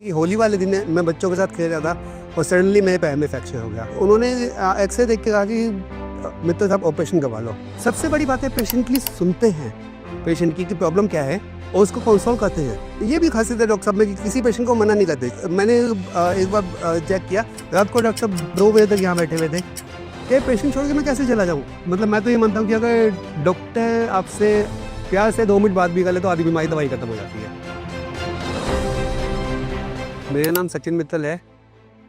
कि होली वाले दिन मैं बच्चों के साथ खेल रहा था और सडनली मेरे पैर में फ्रैक्चर हो गया। उन्होंने एक्सरे देख के कहा कि मित्र साहब ऑपरेशन करवा लो। सबसे बड़ी बात है पेशेंटली सुनते हैं पेशेंट की प्रॉब्लम क्या है और उसको कंसोल्व करते हैं। ये भी खासियत है डॉक्टर साहब में कि किसी पेशेंट को मना नहीं करते। मैंने एक बार चेक किया, रात को डॉक्टर साहब 2 बजे तक यहाँ बैठे हुए थे कि पेशेंट छोड़ के मैं कैसे चला जाऊँ। मतलब मैं तो ये मानता हूँ कि अगर डॉक्टर आपसे प्यार से 2 मिनट बात भी कर ले तो आधी बीमारी दवाई खत्म हो जाती है। मेरा नाम सचिन मित्तल है,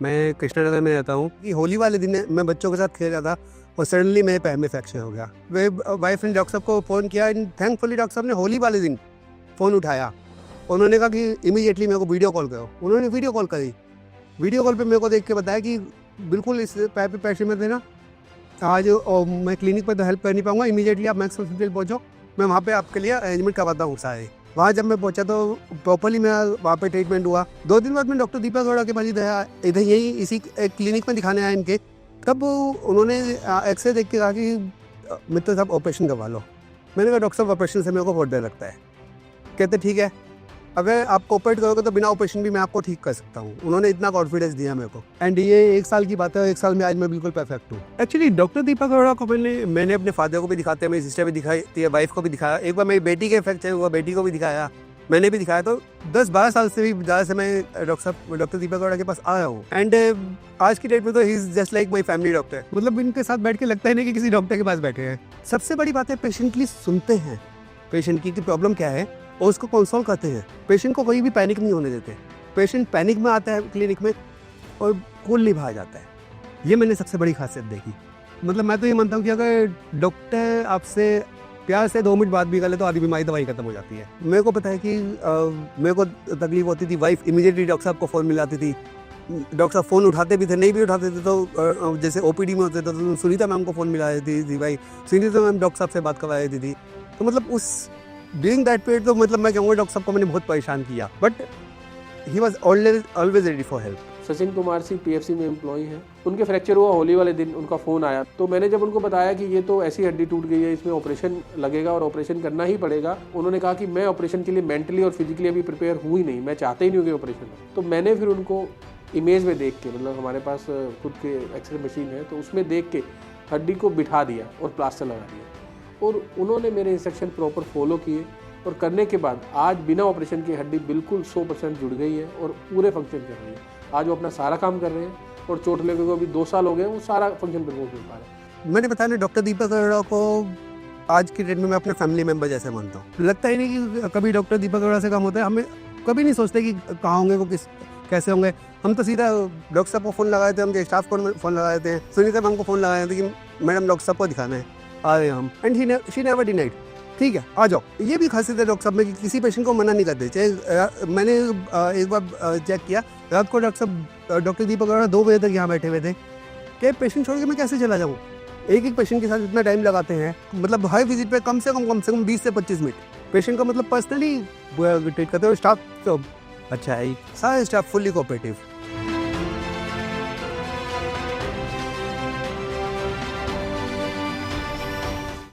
मैं कृष्णानगर में रहता हूँ। कि होली वाले दिन मैं बच्चों के साथ खेल रहा था और सडनली मेरे पैर में फ्रैक्चर हो गया। वे वाइफ ने डॉक्टर साहब को फ़ोन किया एंड थैंकफुली डॉक्टर साहब ने होली वाले दिन फ़ोन उठाया। उन्होंने कहा कि इमीडिएटली मेरे को वीडियो कॉल करो। उन्होंने वीडियो कॉल करी। वीडियो कॉल पे मेरे को देख के बताया कि बिल्कुल इस पैर पे पैसे में देना, आज मैं क्लिनिक पर तो हेल्प कर नहीं पाऊँगा, इमीडिएटली आप मैक्स हॉस्पिटल पहुँचो, मैं वहाँ पे आपके लिए अरेंजमेंट करवाता हूँ सारे। वहाँ जब मैं पहुँचा तो प्रॉपरली मेरा वहाँ पे ट्रीटमेंट हुआ। 2 दिन बाद मैं डॉक्टर दीपक गौड़ा के पास इधर यही इसी क्लिनिक में दिखाने आया इनके। तब उन्होंने एक्सरे देख के कहा कि मित्र साहब ऑपरेशन करवा लो। मैंने कहा डॉक्टर साहब ऑपरेशन से मेरे को बहुत डर लगता है। कहते ठीक है, अगर आप कोऑपरेट करोगे तो बिना ऑपरेशन भी मैं आपको ठीक कर सकता हूँ। उन्होंने इतना कॉन्फिडेंस दिया मेरे को एंड ये 1 साल की बात है और 1 साल में आज मैं बिल्कुल परफेक्ट हूँ। एक्चुअली डॉक्टर दीपक गौड़ा को मैंने अपने फादर को भी दिखाते हैं, मेरी सिस्टर भी दिखाई, वाइफ को भी दिखाया। एक बार मेरी बेटी के फ्रैक्चर हुआ, बेटी को भी दिखाया, मैंने भी दिखाया। तो 10-12 साल से भी ज़्यादा से मैं डॉक्टर दीपक गौड़ा के पास आया हूँ एंड आज की डेट में तो he is just like my family doctor. मतलब इनके साथ बैठ के लगता ही नहीं कि किसी डॉक्टर के पास बैठे हैं। सबसे बड़ी बात है पेशेंटली सुनते हैं पेशेंट की प्रॉब्लम क्या है और उसको कंसोल्व करते हैं। पेशेंट को कोई भी पैनिक नहीं होने देते। पेशेंट पैनिक में आता है क्लिनिक में और कूलली बाहर जाता है। ये मैंने सबसे बड़ी खासियत देखी। मतलब मैं तो ये मानता हूँ कि अगर डॉक्टर आपसे प्यार से 2 मिनट बात भी कर ले तो आधी बीमारी दवाई खत्म हो जाती है। मेरे को पता है कि मेरे को तकलीफ होती थी, वाइफ इमीडिएटली डॉक्टर साहब को फ़ोन मिलाती थी। डॉक्टर साहब फ़ोन उठाते भी थे, नहीं भी उठाते थे तो जैसे ओपीडी में होते थे तो सुनीता मैम को फ़ोन मिला देती थी, भाई सुनीता मैम डॉक्टर साहब से बात करवा देती थी। तो मतलब उस ड्यूरिंग दैट पीरियड तो मतलब मैं कहूँगा डॉक्टर साहब को मैंने बहुत परेशान किया, but he was always ready for help. Sachin Kumar Singh PFC में एम्प्लॉई हैं। उनके फ्रैक्चर हुआ होली वाले दिन, उनका फ़ोन आया तो मैंने जब उनको बताया कि ये तो ऐसी हड्डी टूट गई है, इसमें ऑपरेशन लगेगा और ऑपरेशन करना ही पड़ेगा। उन्होंने कहा कि मैं ऑपरेशन के लिए मेंटली और फिजिकली अभी प्रिपेयर हुई नहीं, मैं चाहते ही नहीं हूँ कि ऑपरेशन हो। तो मैंने फिर उनको इमेज में देख के, मतलब हमारे पास खुद के एक्सरे मशीन है, तो उसमें देख के हड्डी को बिठा दिया और प्लास्टर लगा दिया और उन्होंने मेरे इंस्ट्रक्शन प्रॉपर फॉलो किए और करने के बाद आज बिना ऑपरेशन की हड्डी बिल्कुल 100% जुड़ गई है और पूरे फंक्शन कर रही है। आज वो अपना सारा काम कर रहे हैं और चोट लगे को अभी 2 साल हो गए, वो सारा फंक्शन परफॉर्म कर पा रहे हैं। मैंने बताया ना डॉक्टर दीपक गौड़ा को आज की डेट में मैं अपने फैमिली मेम्बर जैसे मानता हूँ। लगता ही नहीं कि कभी डॉक्टर दीपक गौड़ा से काम होता है। हमें कभी नहीं सोचते कि कहाँ होंगे वो, कैसे होंगे। हम तो सीधा डॉक्टर साहब को फ़ोन लगाए थे, हम स्टाफ को फ़ोन लगाए थे, सुनीता मैम को फ़ोन लगाए थे कि मैडम डॉक्टर साहब को दिखाना है, आ रहे हैं हम। एंड शी नेवर डिनाइड, ठीक है आ जाओ। ये भी खासियत है डॉक्टर साहब में कि किसी पेशेंट को मना नहीं करते। चाहे मैंने एक बार चेक किया, रात को डॉक्टर दीपक गौड़ा 2 बजे तक यहाँ बैठे हुए थे कि पेशेंट छोड़ के मैं कैसे चला जाऊँ। एक पेशेंट के साथ इतना टाइम लगाते हैं, मतलब हर विजिट पे कम से कम 20 से 25 मिनट पेशेंट को मतलब पर्सनली ट्रीट करते हो। स्टाफ तो अच्छा है, सारे स्टाफ फुल्ली कोऑपरेटिव।